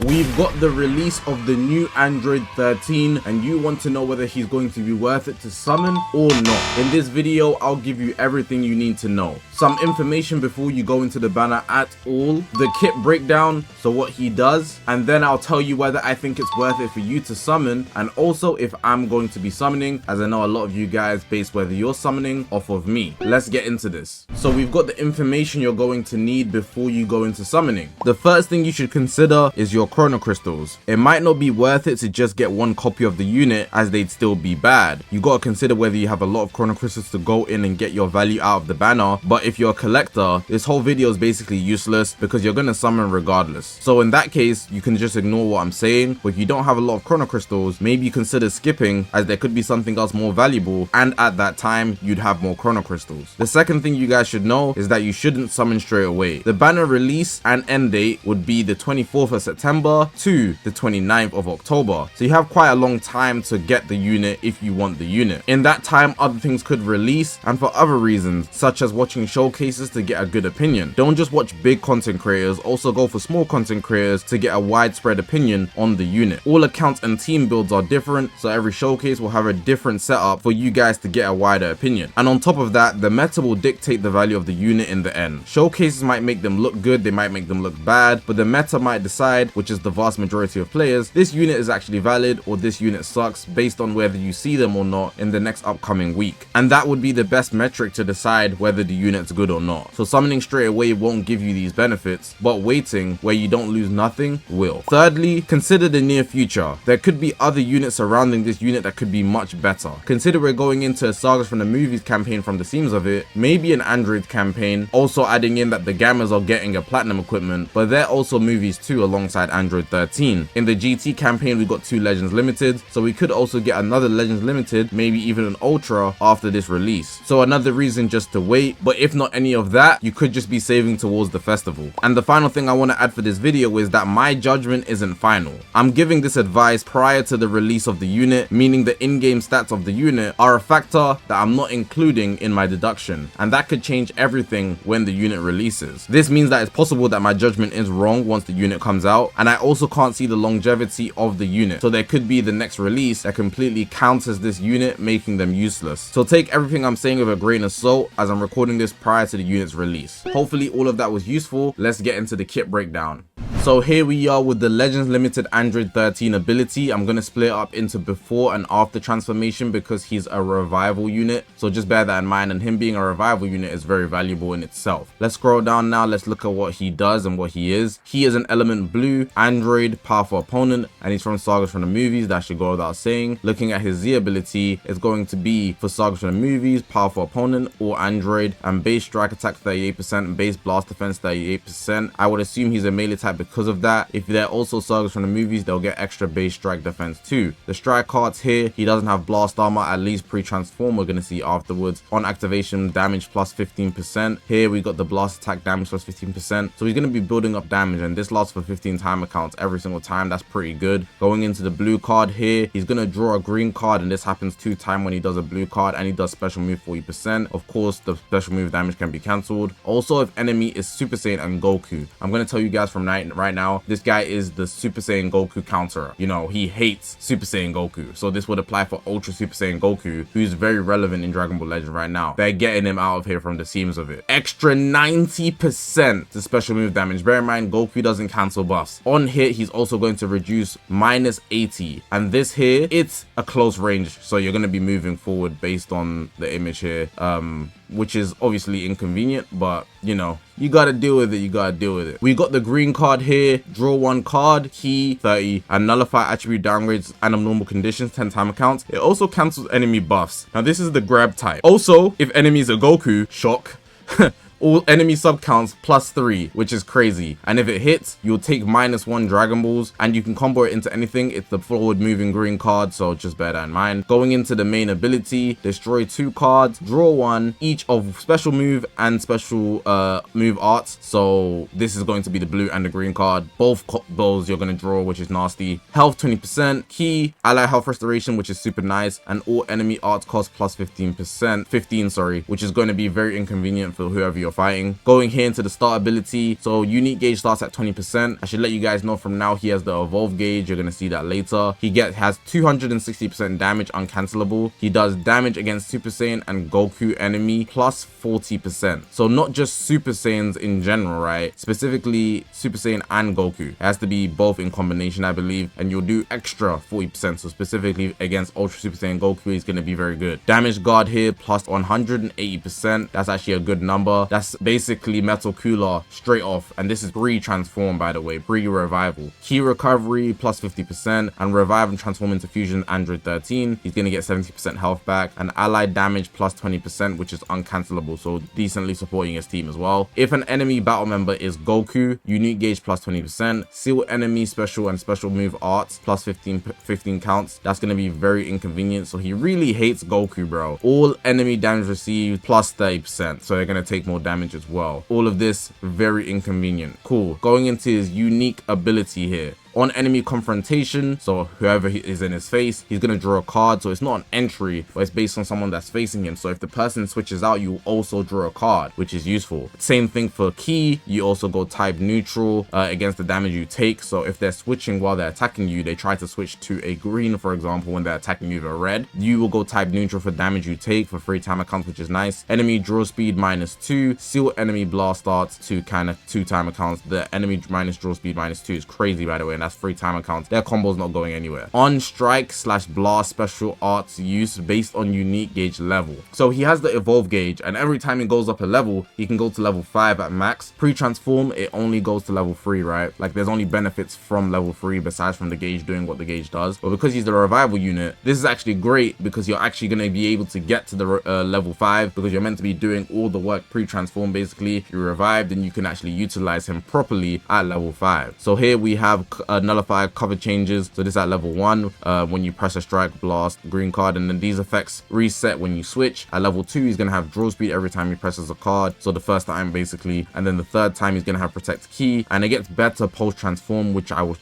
We've got the release of the new Android 13 and you want to know whether he's going to be worth it to summon or not. In this video, I'll give you everything you need to know. Some information before you go into the banner at all, the kit breakdown, so what he does, and then I'll tell you whether I think it's worth it for you to summon, and also if I'm going to be summoning, as I know a lot of you guys base whether you're summoning off of me. Let's get into this. So we've got the information you're going to need before you go into summoning. The first thing you should consider is your chrono crystals. It might not be worth it to just get one copy of the unit, as they'd still be bad. You gotta consider whether you have a lot of chrono crystals to go in and get your value out of the banner, but if you're a collector, this whole video is basically useless because you're gonna summon regardless. So in that case, you can just ignore what I'm saying, but if you don't have a lot of chrono crystals, maybe consider skipping, as there could be something else more valuable, and at that time, you'd have more chrono crystals. The second thing you guys should know is that you shouldn't summon straight away. The banner release and end date would be the 24th of September to the 29th of October. So you have quite a long time to get the unit if you want the unit. In that time, other things could release, and for other reasons, such as watching showcases to get a good opinion. Don't just watch big content creators, also go for small content creators to get a widespread opinion on the unit. All accounts and team builds are different, so every showcase will have a different setup for you guys to get a wider opinion. And on top of that, the meta will dictate the value of the unit in the end. Showcases might make them look good, they might make them look bad, but the meta might decide, which is the vast majority of players, this unit is actually valid or this unit sucks based on whether you see them or not in the next upcoming week. And that would be the best metric to decide whether the unit's good or not. So summoning straight away won't give you these benefits, but waiting where you don't lose nothing will. Thirdly, consider the near future. There could be other units surrounding this unit that could be much better. Consider we're going into a Sagas from the Movies campaign from the seams of it, maybe an Android campaign, also adding in that the Gammas are getting a platinum equipment, but they're also movies too alongside Android 13. In the GT campaign, we got 2 Legends Limited, so we could also get another Legends Limited, maybe even an Ultra after this release. So another reason just to wait, but if not any of that, you could just be saving towards the festival. And the final thing I want to add for this video is that my judgment isn't final. I'm giving this advice prior to the release of the unit, meaning the in-game stats of the unit are a factor that I'm not including in my deduction, and that could change everything when the unit releases. This means that it's possible that my judgment is wrong once the unit comes out, and I also can't see the longevity of the unit, so there could be the next release that completely counters this unit, making them useless. So take everything I'm saying with a grain of salt, as I'm recording this prior to the unit's release. Hopefully all of that was useful. Let's get into the kit breakdown. So here we are with the Legends Limited Android 13 ability. I'm going to split it up into before and after transformation because he's a revival unit. So just bear that in mind, and him being a revival unit is very valuable in itself. Let's scroll down now. Let's look at what he does and what he is. He is an element blue, Android, powerful opponent, and he's from Sagas from the Movies. That should go without saying. Looking at his Z ability, it's going to be for Sagas from the Movies, powerful opponent, or Android, and base strike attack 38% and base blast defense 38%. I would assume he's a melee type because of that. If they're also Sagas from the Movies, they'll get extra base strike defense too. The strike cards here, he doesn't have blast armor, at least pre-transform. We're going to see afterwards. On activation, damage plus 15%. Here we got the blast attack damage plus 15%. So he's going to be building up damage, and this lasts for 15 timer counts every single time. That's pretty good. Going into the blue card here, he's going to draw a green card, and this happens 2 times when he does a blue card, and he does special move 40%. Of course, the special move damage can be cancelled. Also, if enemy is Super Saiyan and Goku, I'm going to tell you guys from right now, this guy is the Super Saiyan Goku counterer. You know, he hates Super Saiyan Goku. So this would apply for Ultra Super Saiyan Goku, who's very relevant in Dragon Ball Legends right now. They're getting him out of here from the seams of it. Extra 90% to special move damage. Bear in mind, Goku doesn't cancel buffs. On hit, he's also going to reduce minus 80. And this here, it's a close range. So you're going to be moving forward based on the image here. Which is obviously inconvenient, but you know, you gotta deal with it. We got the green card here. Draw 1 card, key 30, and nullify attribute downgrades and abnormal conditions 10 timer counts. It also cancels enemy buffs. Now this is the grab type. Also, if enemies are Goku, shock. All enemy sub counts +3, which is crazy. And if it hits, you'll take -1 Dragon Balls, and you can combo it into anything. It's the forward moving green card, so just bear that in mind. Going into the main ability, destroy 2 cards, draw 1, each of special move and special move arts. So this is going to be the blue and the green card. Both balls you're going to draw, which is nasty. Health 20%, key, ally health restoration, which is super nice, and all enemy arts cost +15%, 15, sorry, which is going to be very inconvenient for whoever you're you're fighting. Going here into the start ability, so unique gauge starts at 20%. I should let you guys know from now he has the evolve gauge. You're gonna see that later. He has 260% damage uncancelable. He does damage against Super Saiyan and Goku enemy plus 40%. So not just Super Saiyans in general, right? Specifically Super Saiyan and Goku. It has to be both in combination, I believe, and you'll do extra 40%. So specifically against Ultra Super Saiyan Goku, he's gonna be very good. Damage guard here plus 180%. That's actually a good number. That's basically Metal Cooler straight off, and this is pre-transform, by the way, pre-revival. Key recovery plus 50%, and revive and transform into Fusion Android 13. He's gonna get 70% health back, and allied damage plus 20%, which is uncancelable, so decently supporting his team as well. If an enemy battle member is Goku, unique gauge plus 20%, seal enemy special and special move arts plus 15 counts. That's gonna be very inconvenient, so he really hates Goku, bro. All enemy damage received plus 30%, so they're gonna take more damage as well. All of this very inconvenient. Cool. Going into his unique ability here. On enemy confrontation, so whoever is in his face, he's gonna draw a card. So it's not an entry, but it's based on someone that's facing him. So if the person switches out, you also draw a card, which is useful. Same thing for key. You also go type neutral against the damage you take. So if they're switching while they're attacking you, they try to switch to a green, for example, when they're attacking you with a red, you will go type neutral for damage you take for free timer counts, which is nice. Enemy draw speed -2, seal enemy blast arts to kind of 2 timer counts. The enemy minus draw speed -2 is crazy, by the way, and that's free timer counts. Their combo's not going anywhere. On strike / blast special arts use based on unique gauge level. So he has the evolve gauge, and every time he goes up a level, he can go to level 5 at max. Pre-transform, it only goes to level 3, right? Like there's only benefits from level 3 besides from the gauge doing what the gauge does. But because he's the revival unit, this is actually great because you're actually going to be able to get to the level 5 because you're meant to be doing all the work pre-transform. Basically, if you're revived, then you can actually utilize him properly at level 5. So here we have nullify cover changes. So this at level 1 when you press a strike, blast, green card, and then these effects reset when you switch. At level 2, he's gonna have draw speed every time he presses a card, so the first time basically, and then the third time he's gonna have protect key, and it gets better post transform, which I'll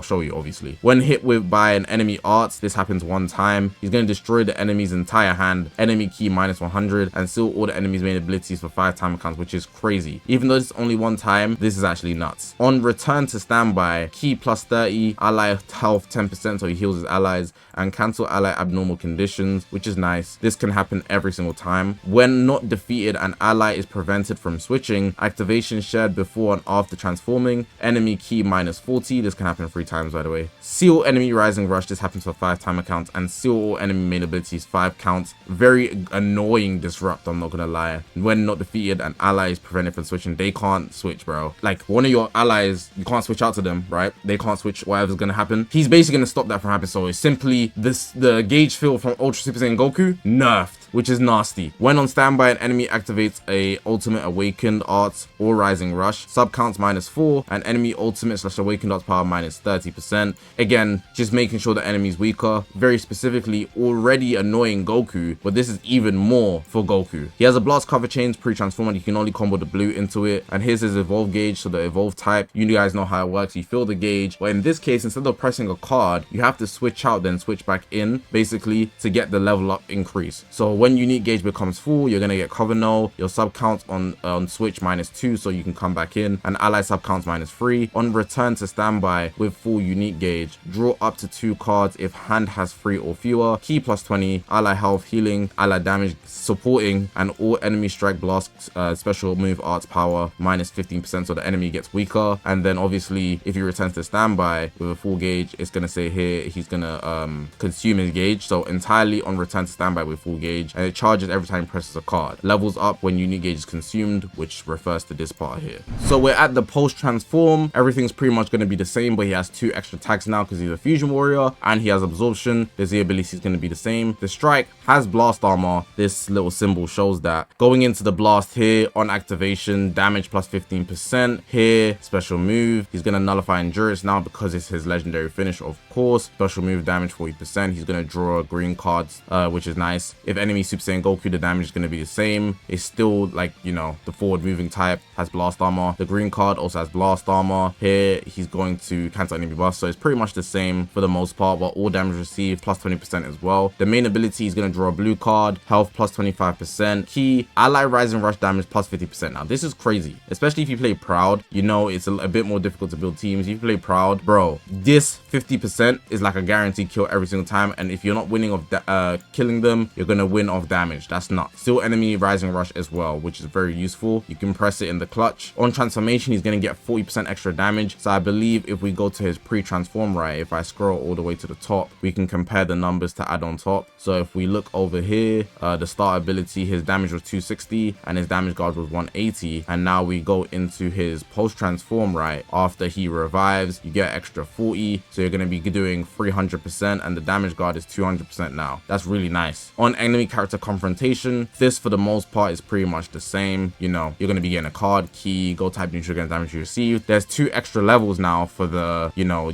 show you obviously. When hit with by an enemy arts, this happens one time. He's gonna destroy the enemy's entire hand, enemy key -100, and seal all the enemy's main abilities for 5 timer counts, which is crazy. Even though it's only one time, this is actually nuts. On return to standby, key plus 30, ally health 10%, so he heals his allies, and cancel ally abnormal conditions, which is nice. This can happen every single time. When not defeated, an ally is prevented from switching. Activation shared before and after transforming. Enemy key -40. This can happen 3 times, by the way. Seal enemy rising rush. This happens for 5 timer counts, and seal all enemy main abilities 5 counts. Very annoying disrupt, I'm not gonna lie. When not defeated, an ally is prevented from switching. They can't switch, bro. Like one of your allies, you can't switch out to them, right? They can't switch, whatever's gonna happen. He's basically gonna stop that from happening. So it's simply the gauge field from Ultra Super Saiyan Goku nerfed, which is nasty. When on standby, an enemy activates a ultimate awakened arts or rising rush. Sub counts -4, and enemy ultimate / awakened arts power -30%. Again, just making sure the enemy's weaker. Very specifically, already annoying Goku, but this is even more for Goku. He has a blast cover change pre-transform, and you can only combo the blue into it. And here's his evolve gauge, so the evolve type. You guys know how it works. You fill the gauge, but in this case, instead of pressing a card, you have to switch out, then switch back in, basically, to get the level up increase. So when unique gauge becomes full, you're gonna get cover null, your sub counts on switch -2, so you can come back in, and ally sub counts -3. On return to standby with full unique gauge, draw up to 2 cards if hand has 3 or fewer. Key +20, ally health, healing, ally damage, supporting, and all enemy strike, blast, special move arts power -15%, so the enemy gets weaker. And then obviously, if he returns to standby with a full gauge, it's gonna say here he's gonna consume his gauge. So entirely on return to standby with full gauge, and it charges every time he presses a card. Levels up when unique gauge is consumed, which refers to this part here. So we're at the post transform. Everything's pretty much going to be the same, but he has 2 extra tags now because he's a fusion warrior, and he has absorption. His ability is going to be the same. The strike has blast armor. This little symbol shows that. Going into the blast here, on activation, damage +15%. Here, special move, he's going to nullify endurance now because it's his legendary finish, of course. Special move damage 40%. He's going to draw green cards, which is nice. If enemy enemy Super Saiyan Goku, the damage is going to be the same. It's still like, you know, the forward moving type has blast armor. The green card also has blast armor. Here he's going to cancel enemy buffs, so it's pretty much the same for the most part, but all damage received plus 20% as well. The main ability is going to draw a blue card, health plus 25%, key ally rising rush damage plus 50%. Now this is crazy, especially if you play Proud. You know, it's a bit more difficult to build teams. If you play Proud, bro, this 50% is like a guaranteed kill every single time, and if you're not winning off killing them, you're gonna win off damage. That's nuts. Still enemy rising rush as well, which is very useful. You can press it in the clutch. On transformation, he's gonna get 40% extra damage. So I believe if we go to his pre-transform, right, if I scroll all the way to the top, we can compare the numbers to add on top. So if we look over here, the start ability, his damage was 260 and his damage guard was 180, and now we go into his post-transform, right, after he revives, you get extra 40, so you're going to be doing 300%, and the damage guard is 200% now. That's really nice. On enemy character confrontation, this for the most part is pretty much the same. You know, you're going to be getting a card, key, go type neutral against damage you receive. There's 2 extra levels now for the, you know,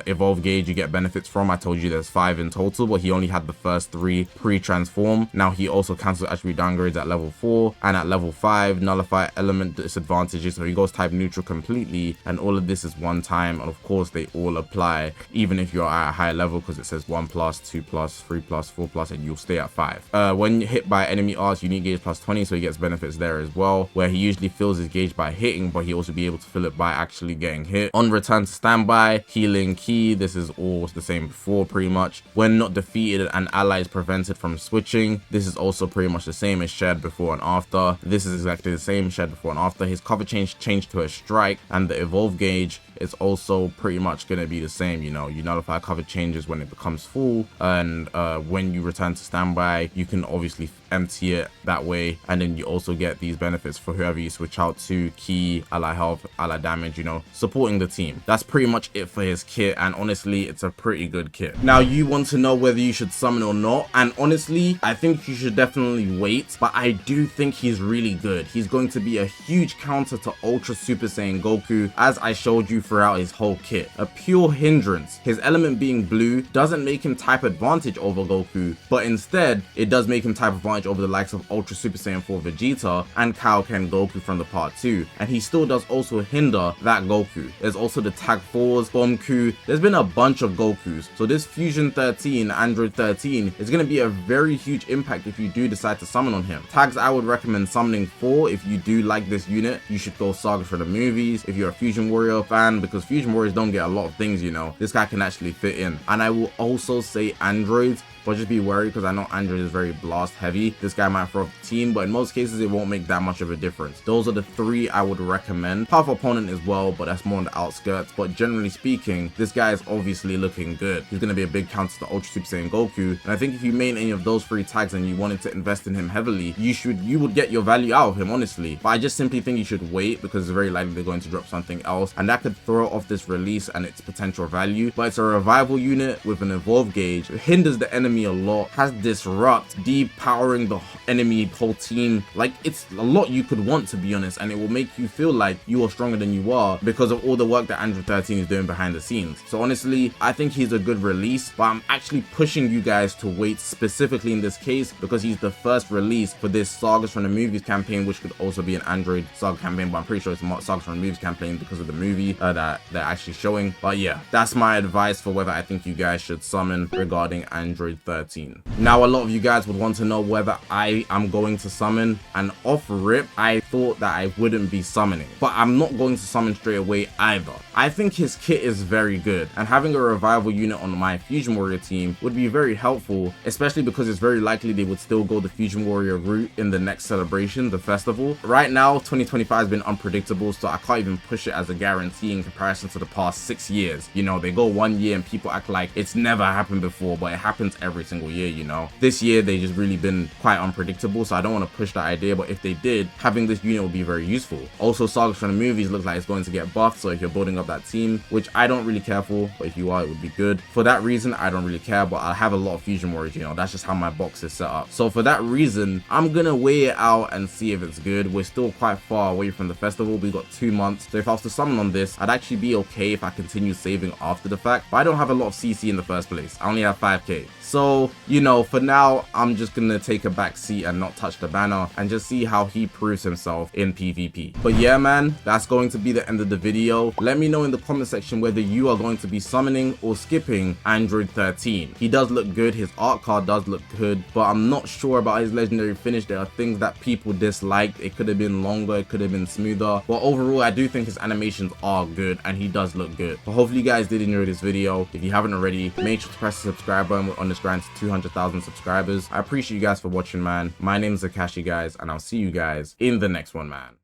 evolve gauge you get benefits from. I told you there's 5 in total, but he only had the first 3 pre-transform. Now he also cancels attribute downgrades at level 4, and at level 5 nullify element disadvantages, so he goes type neutral completely, and all of this is one time, and of course they all apply even if you're at a higher level, because it says 1+, 2+, 3+, 4+, and you'll stay at 5. When hit by enemy arts, unique gauge plus 20, so he gets benefits there as well, where he usually fills his gauge by hitting, but he also be able to fill it by actually getting hit. On return to standby, healing key, this is all the same before pretty much. When not defeated, an ally is prevented from switching. This is also pretty much the same as shared before and after. This is exactly the same, shared before and after. His cover changed to a strike, and the evolve gauge is also pretty much going to be the same. You know, you nullify cover changes when it becomes full, and when you return to standby, you can obviously empty it that way, and then you also get these benefits for whoever you switch out to, key, ally health, ally damage, you know, supporting the team. That's pretty much it for his kit, and honestly it's a pretty good kit. Now you want to know whether you should summon or not, and honestly I think you should definitely wait, but I do think he's really good. He's going to be a huge counter to Ultra Super Saiyan Goku, as I showed you throughout his whole kit. A pure hindrance. His element being blue doesn't make him type advantage over Goku, but instead it does make him type advantage over the likes of Ultra Super Saiyan 4 Vegeta and Kaioken Goku from the part 2, and he still does also hinder that Goku. There's also the Tag 4s, Bomku, there's been a bunch of Gokus, so this Fusion 13, Android 13 is going to be a very huge impact if you do decide to summon on him. Tags I would recommend summoning for, if you do like this unit, you should go Saga for the movies if you're a Fusion Warrior fan, because Fusion Warriors don't get a lot of things, you know. This guy can actually fit in. And I will also say androids, but just be wary because I know Android is very blast heavy. This guy might throw off the team, but in most cases it won't make that much of a difference. Those are the 3 I would recommend. Powerful opponent as well, but that's more on the outskirts. But generally speaking, this guy is obviously looking good. He's going to be a big counter to Ultra Super Saiyan Goku, and I think if you main any of those 3 tags and you wanted to invest in him heavily, you would get your value out of him, honestly. But I just simply think you should wait, because it's very likely they're going to drop something else, and that could throw off this release and its potential value. But it's a revival unit with an evolve gauge. It hinders the enemy a lot, has disrupt, depowering the enemy whole team. Like, it's a lot you could want, to be honest, and it will make you feel like you are stronger than you are because of all the work that Android 13 is doing behind the scenes. So honestly, I think he's a good release, but I'm actually pushing you guys to wait, specifically in this case because he's the first release for this Sagas from the Movies campaign, which could also be an Android Saga campaign, but I'm pretty sure it's a Sagas from the Movies campaign because of the movie that they're actually showing. But yeah, that's my advice for whether I think you guys should summon regarding Android 13. Now, a lot of you guys would want to know whether I am going to summon, and off rip, I thought that I wouldn't be summoning, but I'm not going to summon straight away either. I think his kit is very good, and having a revival unit on my Fusion Warrior team would be very helpful, especially because it's very likely they would still go the Fusion Warrior route in the next celebration, the festival. Right now, 2025 has been unpredictable, so I can't even push it as a guarantee in comparison to the past 6 years. You know, they go 1 year and people act like it's never happened before, but it happens every single year, you know. This year, they just really been quite unpredictable, so I don't want to push that idea, but if they did, having this unit would be very useful. Also, Sagas from the Movies looks like it's going to get buffed, so if you're building up that team, which I don't really care for, but if you are, it would be good. For that reason, I don't really care, but I have a lot of Fusion Warriors, you know, that's just how my box is set up. So for that reason, I'm gonna weigh it out and see if it's good. We're still quite far away from the festival. We got 2 months, so if I was to summon on this, I'd actually be okay if I continue saving after the fact, but I don't have a lot of CC in the first place. I only have 5k. So So, you know, for now, I'm just gonna take a back seat and not touch the banner and just see how he proves himself in PvP. But yeah, man, that's going to be the end of the video. Let me know in the comment section whether you are going to be summoning or skipping Android 13. He does look good, his art card does look good, but I'm not sure about his legendary finish. There are things that people disliked. It could have been longer, it could have been smoother, but overall I do think his animations are good and he does look good. But hopefully you guys did enjoy this video. If you haven't already, make sure to press the subscribe button. We're on this grind to 200,000 subscribers. I appreciate you guys for watching, man. My name is ZAKASHI, guys, and I'll see you guys in the next one, man.